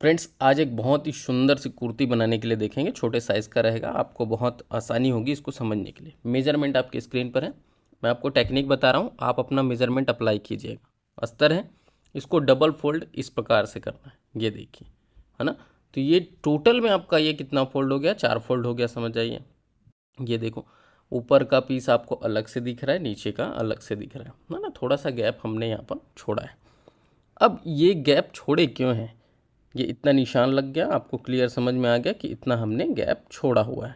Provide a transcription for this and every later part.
Friends, आज एक बहुत ही सुंदर सी कुर्ती बनाने के लिए देखेंगे। छोटे साइज़ का रहेगा, आपको बहुत आसानी होगी इसको समझने के लिए। मेजरमेंट आपकी स्क्रीन पर है। मैं आपको टेक्निक बता रहा हूँ, आप अपना मेजरमेंट अप्लाई कीजिएगा। अस्तर है, इसको डबल फोल्ड इस प्रकार से करना है। ये देखिए, है ना। तो ये टोटल में आपका ये कितना फोल्ड हो गया? 4 फोल्ड हो गया, समझ जाइए। ये देखो, ऊपर का पीस आपको अलग से दिख रहा है, नीचे का अलग से दिख रहा है ना। थोड़ा सा गैप हमने यहाँ पर छोड़ा है। अब ये गैप छोड़े क्यों हैं? ये इतना निशान लग गया, आपको क्लियर समझ में आ गया कि इतना हमने गैप छोड़ा हुआ है।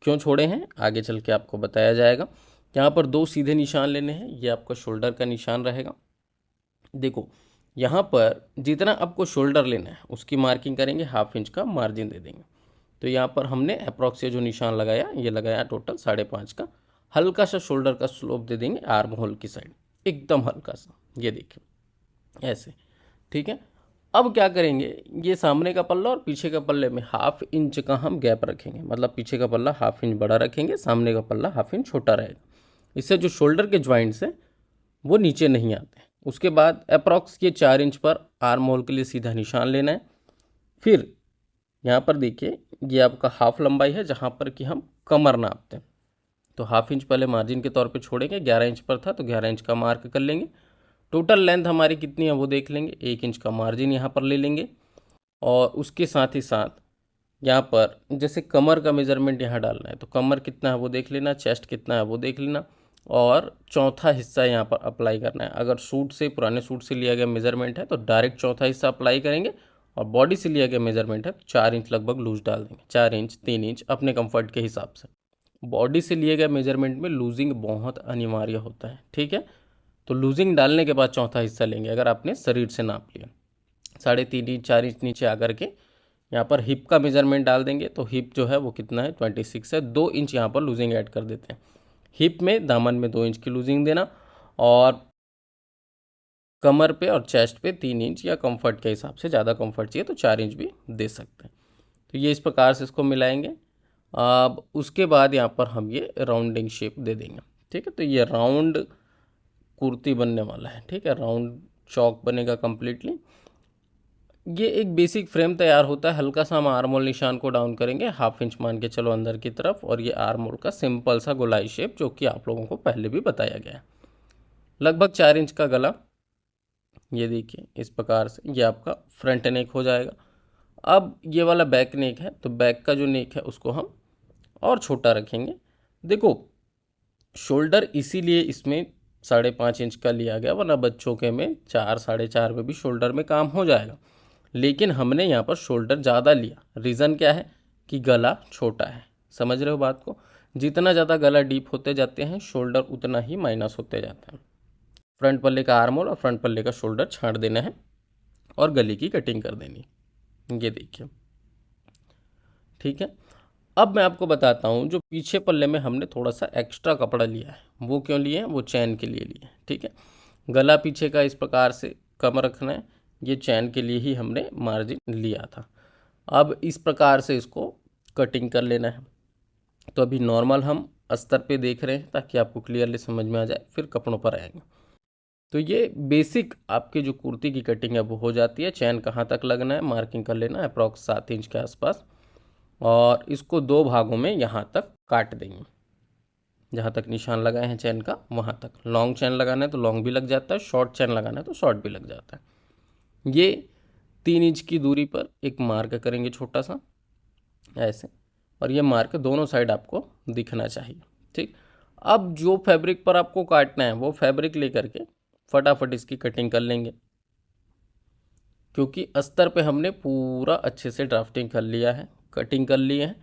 क्यों छोड़े हैं आगे चल के आपको बताया जाएगा। यहाँ पर 2 सीधे निशान लेने हैं। ये आपका शोल्डर का निशान रहेगा। देखो, यहाँ पर जितना आपको शोल्डर लेना है उसकी मार्किंग करेंगे, ½ इंच का मार्जिन दे देंगे। तो यहाँ पर हमने अप्रॉक्स जो निशान लगाया, ये लगाया टोटल 5.5 का। हल्का सा शोल्डर का स्लोप दे देंगे आर्म होल की साइड, एकदम हल्का सा। ये देखिए ऐसे, ठीक है। अब क्या करेंगे, ये सामने का पल्ला और पीछे का पल्ले में ½ इंच का हम गैप रखेंगे। मतलब पीछे का पल्ला ½ इंच बड़ा रखेंगे, सामने का पल्ला ½ इंच छोटा रहेगा। इससे जो शोल्डर के ज्वाइंट्स हैं वो नीचे नहीं आते। उसके बाद अप्रॉक्स ये 4 इंच पर आर्म होल के लिए सीधा निशान लेना है। फिर यहाँ पर देखिए, ये आपका हाफ लंबाई है जहाँ पर कि हम कमर नापते हैं। तो ½ इंच पहले मार्जिन के तौर पे छोड़ेंगे। 11 इंच पर था तो 11 इंच का मार्क कर लेंगे। टोटल लेंथ हमारी कितनी है वो देख लेंगे। 1 इंच का मार्जिन यहाँ पर ले लेंगे। और उसके साथ ही साथ यहाँ पर जैसे कमर का मेज़रमेंट यहाँ डालना है तो कमर कितना है वो देख लेना, चेस्ट कितना है वो देख लेना, और चौथा हिस्सा यहाँ पर अप्लाई करना है। अगर सूट से, पुराने सूट से लिया गया मेज़रमेंट है तो डायरेक्ट चौथा हिस्सा अप्लाई करेंगे, और बॉडी से लिया गया मेज़रमेंट है तो 4 इंच लगभग लूज डाल देंगे। 4 इंच, 3 इंच अपने कंफर्ट के हिसाब से। बॉडी से लिए गए मेजरमेंट में लूजिंग बहुत अनिवार्य होता है, ठीक है। तो लूजिंग डालने के बाद चौथा हिस्सा लेंगे। अगर आपने शरीर से नाप लिया 3.5 इंच, 4 इंच नीचे आकर के यहाँ पर हिप का मेजरमेंट डाल देंगे। तो हिप जो है वो कितना है? 26 है। 2 इंच यहाँ पर लूजिंग ऐड कर देते हैं। हिप में, दामन में 2 इंच की लूजिंग देना, और कमर पे और चेस्ट पे 3 इंच, या कंफर्ट के हिसाब से, ज़्यादा कंफर्ट चाहिए तो 4 इंच भी दे सकते हैं। तो ये इस प्रकार से इसको मिलाएंगे। अब उसके बाद यहाँ पर हम ये राउंडिंग शेप दे देंगे, ठीक है। तो ये राउंड कुर्ती बनने वाला है, ठीक है। राउंड चौक बनेगा कम्प्लीटली। ये एक बेसिक फ्रेम तैयार होता है। हल्का सा हम आर्म होल निशान को डाउन करेंगे, ½ इंच मान के चलो अंदर की तरफ, और ये आर्म होल का सिंपल सा गोलाई शेप, जो कि आप लोगों को पहले भी बताया गया है। लगभग 4 इंच का गला, ये देखिए इस प्रकार से ये आपका फ्रंट नेक हो जाएगा। अब ये वाला बैक नेक है, तो बैक का जो नेक है उसको हम और छोटा रखेंगे। देखो, शोल्डर इसीलिए इसमें 5.5 इंच का लिया गया, वरना बच्चों के में 4, 4.5 में भी शोल्डर में काम हो जाएगा। लेकिन हमने यहाँ पर शोल्डर ज़्यादा लिया। रीज़न क्या है? कि गला छोटा है। समझ रहे हो बात को? जितना ज़्यादा गला डीप होते जाते हैं, शोल्डर उतना ही माइनस होते जाते हैं। फ्रंट पल्ले का आर्म होल और फ्रंट पल्ले का शोल्डर छांट देना है, और गले की कटिंग कर देनी। ये देखिए, ठीक है। अब मैं आपको बताता हूँ, जो पीछे पल्ले में हमने थोड़ा सा एक्स्ट्रा कपड़ा लिया है, वो क्यों लिए हैं? वो चैन के लिए लिए हैं, ठीक है। गला पीछे का इस प्रकार से कम रखना है, ये चैन के लिए ही हमने मार्जिन लिया था। अब इस प्रकार से इसको कटिंग कर लेना है। तो अभी नॉर्मल हम अस्तर पे देख रहे हैं ताकि आपको क्लियरली समझ में आ जाए, फिर कपड़ों पर आएंगे। तो ये बेसिक आपकी जो कुर्ती की कटिंग है वो हो जाती है। चैन कहाँ तक लगना है मार्किंग कर लेना, अप्रॉक्स 7 इंच के आसपास, और इसको 2 भागों में यहाँ तक काट देंगे। जहाँ तक निशान लगाए हैं चैन का वहाँ तक। लॉन्ग चैन लगाना है तो लॉन्ग भी लग जाता है, शॉर्ट चैन लगाना है तो शॉर्ट भी लग जाता है। ये 3 इंच की दूरी पर एक मार्क करेंगे छोटा सा ऐसे, और ये मार्क दोनों साइड आपको दिखना चाहिए, ठीक। अब जो फैब्रिक पर आपको काटना है वो फैब्रिक लेकर के फटाफट इसकी कटिंग कर लेंगे, क्योंकि अस्तर पे हमने पूरा अच्छे से ड्राफ्टिंग कर लिया है, कटिंग कर ली है।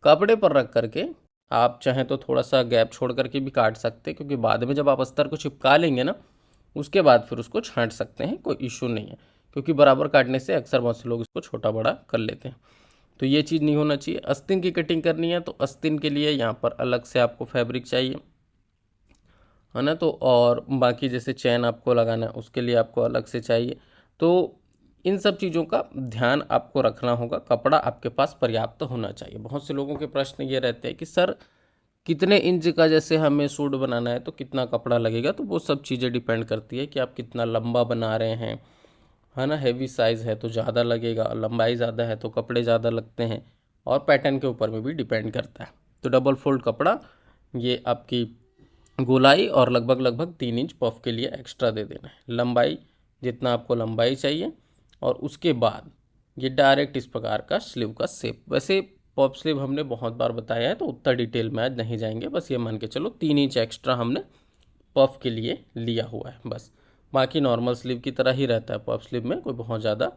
कपड़े पर रख करके आप चाहें तो थोड़ा सा गैप छोड़ करके भी काट सकते हैं, क्योंकि बाद में जब आप अस्तर को चिपका लेंगे ना, उसके बाद फिर उसको छांट सकते हैं, कोई इशू नहीं है। क्योंकि बराबर काटने से अक्सर बहुत से लोग इसको छोटा बड़ा कर लेते हैं, तो ये चीज़ नहीं होना चाहिए। अस्तिन की कटिंग करनी है तो अस्तिन के लिए यहाँ पर अलग से आपको फैब्रिक चाहिए, है ना। तो और बाकी जैसे चैन आपको लगाना है उसके लिए आपको अलग से चाहिए। तो इन सब चीज़ों का ध्यान आपको रखना होगा। कपड़ा आपके पास पर्याप्त होना चाहिए। बहुत से लोगों के प्रश्न ये रहते हैं कि सर कितने इंच का जैसे हमें सूट बनाना है तो कितना कपड़ा लगेगा। तो वो सब चीज़ें डिपेंड करती है कि आप कितना लंबा बना रहे हैं, है ना। हैवी साइज़ है तो ज़्यादा लगेगा, लंबाई ज़्यादा है तो कपड़े ज़्यादा लगते हैं, और पैटर्न के ऊपर में भी डिपेंड करता है। तो डबल फोल्ड कपड़ा ये आपकी गोलाई और लगभग लगभग 3 इंच पफ के लिए एक्स्ट्रा दे देना है। लंबाई जितना आपको लंबाई चाहिए, और उसके बाद ये डायरेक्ट इस प्रकार का स्लीव का शेप। वैसे पफ स्लीव हमने बहुत बार बताया है तो उतना डिटेल में आज नहीं जाएंगे, बस ये मान के चलो 3 इंच एक्स्ट्रा हमने पफ के लिए लिया हुआ है बस। बाकी नॉर्मल स्लीव की तरह ही रहता है, पफ स्लीव में कोई बहुत ज़्यादा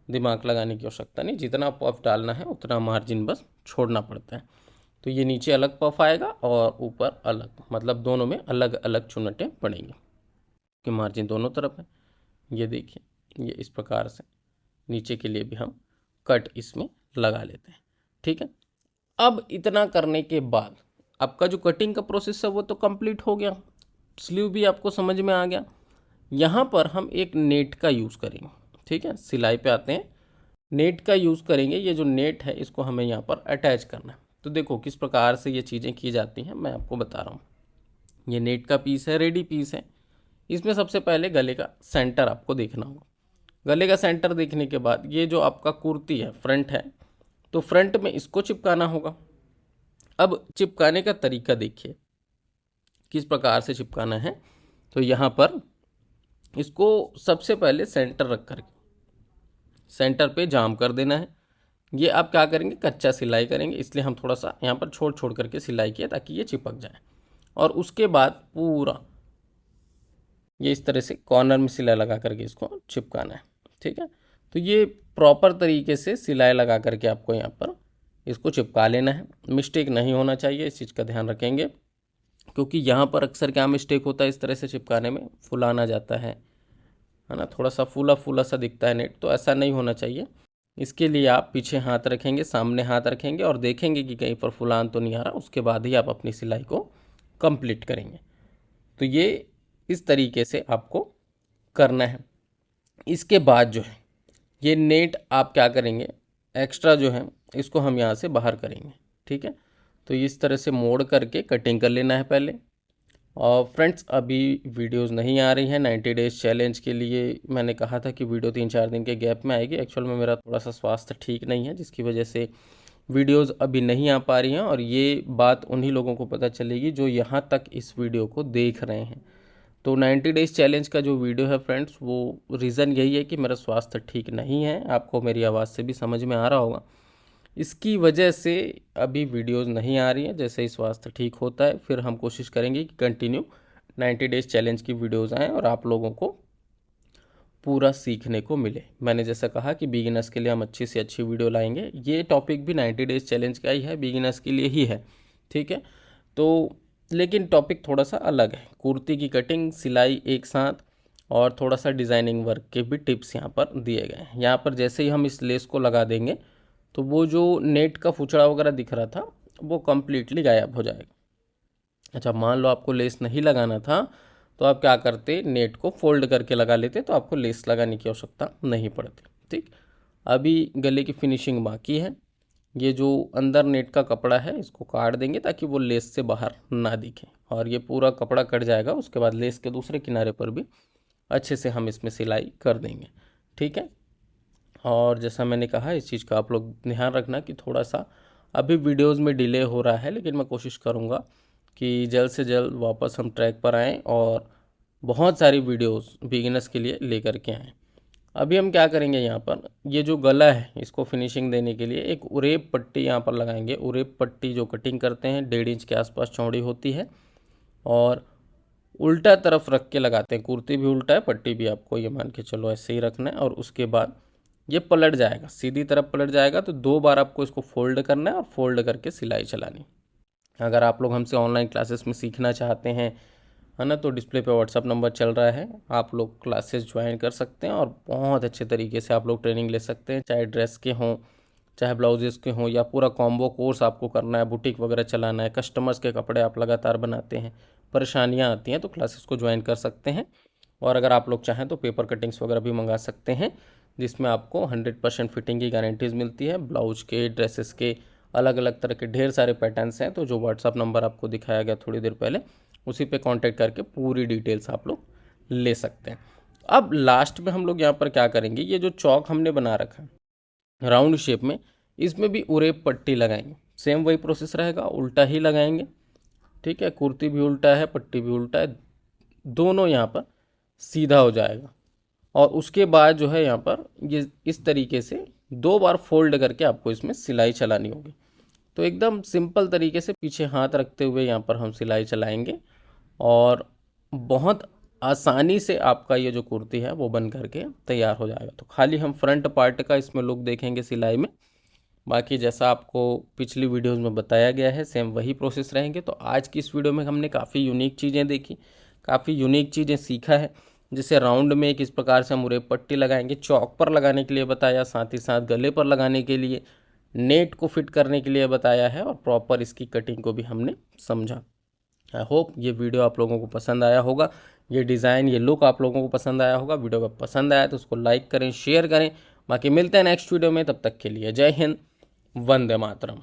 दिमाग लगाने की आवश्यकता नहीं, जितना पफ डालना है उतना मार्जिन बस छोड़ना पड़ता है। तो ये नीचे अलग पफ आएगा और ऊपर अलग, मतलब दोनों में अलग अलग चुन्नटें पड़ेंगी कि मार्जिन दोनों तरफ है। ये देखिए, ये इस प्रकार से नीचे के लिए भी हम कट इसमें लगा लेते हैं। ठीक है, अब इतना करने के बाद आपका जो कटिंग का प्रोसेस है वो तो कंप्लीट हो गया, स्लीव भी आपको समझ में आ गया। यहाँ पर हम एक नेट का यूज़ करेंगे। ठीक है, सिलाई पे आते हैं, नेट का यूज़ करेंगे। ये जो नेट है इसको हमें यहाँ पर अटैच करना है। तो देखो किस प्रकार से ये चीज़ें की जाती हैं, मैं आपको बता रहा हूँ। ये नेट का पीस है, रेडी पीस है। इसमें सबसे पहले गले का सेंटर आपको देखना होगा। गले का सेंटर देखने के बाद ये जो आपका कुर्ती है, फ्रंट है, तो फ्रंट में इसको चिपकाना होगा। अब चिपकाने का तरीका देखिए किस प्रकार से चिपकाना है। तो यहाँ पर इसको सबसे पहले सेंटर रख करके सेंटर पे जाम कर देना है। ये आप क्या करेंगे, कच्चा सिलाई करेंगे, इसलिए हम थोड़ा सा यहाँ पर छोड़ छोड़ करके सिलाई किया ताकि ये चिपक जाए। और उसके बाद पूरा ये इस तरह से कॉर्नर में सिलाई लगा करके इसको चिपकाना है। ठीक है, तो ये प्रॉपर तरीके से सिलाई लगा करके आपको यहाँ पर इसको चिपका लेना है। मिस्टेक नहीं होना चाहिए, इस चीज़ का ध्यान रखेंगे, क्योंकि यहाँ पर अक्सर क्या मिस्टेक होता है, इस तरह से चिपकाने में फुलाना जाता है ना, थोड़ा सा फूला फूला सा दिखता है नेट, तो ऐसा नहीं होना चाहिए। इसके लिए आप पीछे हाथ रखेंगे, सामने हाथ रखेंगे और देखेंगे कि कहीं पर फुलान तो नहीं आ रहा, उसके बाद ही आप अपनी सिलाई को कंप्लीट करेंगे। तो ये इस तरीके से आपको करना है। इसके बाद जो है ये नेट आप क्या करेंगे, एक्स्ट्रा जो है इसको हम यहाँ से बाहर करेंगे। ठीक है, तो इस तरह से मोड़ करके कटिंग कर लेना है पहले। और फ्रेंड्स अभी वीडियोस नहीं आ रही हैं 90 डेज़ चैलेंज के लिए। मैंने कहा था कि वीडियो 3-4 दिन के गैप में आएगी। एक्चुअल में मेरा थोड़ा सा स्वास्थ्य ठीक नहीं है, जिसकी वजह से वीडियोस अभी नहीं आ पा रही हैं, और ये बात उन्हीं लोगों को पता चलेगी जो यहाँ तक इस वीडियो को देख रहे हैं। तो 90 डेज़ चैलेंज का जो वीडियो है फ्रेंड्स, वो रीज़न यही है कि मेरा स्वास्थ्य ठीक नहीं है। आपको मेरी आवाज़ से भी समझ में आ रहा होगा, इसकी वजह से अभी वीडियोस नहीं आ रही हैं। जैसे ही स्वास्थ्य ठीक होता है फिर हम कोशिश करेंगे कि कंटिन्यू 90 डेज़ चैलेंज की वीडियोस आएँ और आप लोगों को पूरा सीखने को मिले। मैंने जैसा कहा कि बिगिनर्स के लिए हम अच्छी से अच्छी वीडियो लाएंगे। ये टॉपिक भी 90 डेज़ चैलेंज का ही है, बिगिनर्स के लिए ही है। ठीक है, तो लेकिन टॉपिक थोड़ा सा अलग है। कुर्ती की कटिंग, सिलाई एक साथ, और थोड़ा सा डिज़ाइनिंग वर्क के भी टिप्स यहाँ पर दिए गए हैं। यहाँ पर जैसे ही हम इस लेस को लगा देंगे तो वो जो नेट का फुचड़ा वगैरह दिख रहा था वो कम्प्लीटली गायब हो जाएगा। अच्छा, मान लो आपको लेस नहीं लगाना था तो आप क्या करते, नेट को फोल्ड करके लगा लेते, तो आपको लेस लगाने की आवश्यकता नहीं पड़ती। ठीक, अभी गले की फिनिशिंग बाकी है। ये जो अंदर नेट का कपड़ा है इसको काट देंगे ताकि वो लेस से बाहर ना दिखे, और ये पूरा कपड़ा कट जाएगा। उसके बाद लेस के दूसरे किनारे पर भी अच्छे से हम इसमें सिलाई कर देंगे। ठीक है, और जैसा मैंने कहा इस चीज़ का आप लोग ध्यान रखना कि थोड़ा सा अभी वीडियोस में डिले हो रहा है, लेकिन मैं कोशिश करूँगा कि जल्द से जल्द वापस हम ट्रैक पर आएँ और बहुत सारी वीडियोस बिगिनर्स के लिए लेकर के आएँ। अभी हम क्या करेंगे, यहाँ पर ये जो गला है इसको फिनिशिंग देने के लिए एक उरेब पट्टी यहाँ पर लगाएंगे। उरेब पट्टी जो कटिंग करते हैं 1.5 इंच के आसपास चौड़ी होती है, और उल्टा तरफ रख के लगाते हैं। कुर्ती भी उल्टा है, पट्टी भी आपको ये मान के चलो ऐसे ही रखना है, और उसके बाद ये पलट जाएगा, सीधी तरफ पलट जाएगा। तो 2 बार आपको इसको फोल्ड करना है और फोल्ड करके सिलाई चलानी। अगर आप लोग हमसे ऑनलाइन क्लासेस में सीखना चाहते हैं, है ना, तो डिस्प्ले पे व्हाट्सअप नंबर चल रहा है, आप लोग क्लासेस ज्वाइन कर सकते हैं और बहुत अच्छे तरीके से आप लोग ट्रेनिंग ले सकते हैं। चाहे ड्रेस के हों, चाहे ब्लाउजेस के हों, या पूरा कॉम्बो कोर्स आपको करना है, बुटीक वगैरह चलाना है, कस्टमर्स के कपड़े आप लगातार बनाते हैं, परेशानियाँ आती हैं, तो क्लासेस को ज्वाइन कर सकते हैं। और अगर आप लोग चाहें तो पेपर कटिंग्स वगैरह भी मंगा सकते हैं, जिसमें आपको 100% फिटिंग की गारंटीज़ मिलती है। ब्लाउज के, ड्रेसेस के, अलग अलग तरह के ढेर सारे पैटर्न्स हैं। तो जो व्हाट्सअप नंबर आपको दिखाया गया थोड़ी देर पहले, उसी पे कांटेक्ट करके पूरी डिटेल्स आप लोग ले सकते हैं। अब लास्ट में हम लोग यहाँ पर क्या करेंगे, ये जो चौक हमने बना रखा है राउंड शेप में, इसमें भी उरेप पट्टी लगाएंगे। सेम वही प्रोसेस रहेगा, उल्टा ही लगाएंगे। ठीक है, कुर्ती भी उल्टा है, पट्टी भी उल्टा है, दोनों यहाँ पर सीधा हो जाएगा। और उसके बाद जो है यहाँ पर ये इस तरीके से 2 बार फोल्ड करके आपको इसमें सिलाई चलानी होगी। तो एकदम सिंपल तरीके से पीछे हाथ रखते हुए यहाँ पर हम सिलाई चलाएंगे और बहुत आसानी से आपका ये जो कुर्ती है वो बन करके तैयार हो जाएगा। तो खाली हम फ्रंट पार्ट का इसमें लुक देखेंगे सिलाई में, बाकी जैसा आपको पिछली वीडियोस में बताया गया है सेम वही प्रोसेस रहेंगे। तो आज की इस वीडियो में हमने काफ़ी यूनिक चीज़ें देखी, काफ़ी यूनिक चीज़ें सीखा है। जैसे राउंड में किस प्रकार से हम उरे पट्टी लगाएंगे, चौक पर लगाने के लिए बताया, साथ ही साथ गले पर लगाने के लिए, नेट को फिट करने के लिए बताया है, और प्रॉपर इसकी कटिंग को भी हमने समझा। आई होप ये वीडियो आप लोगों को पसंद आया होगा, ये डिज़ाइन, ये लुक आप लोगों को पसंद आया होगा। वीडियो अगर पसंद आया तो उसको लाइक करें, शेयर करें। बाकी मिलते हैं नेक्स्ट वीडियो में, तब तक के लिए जय हिंद, वंदे मातरम।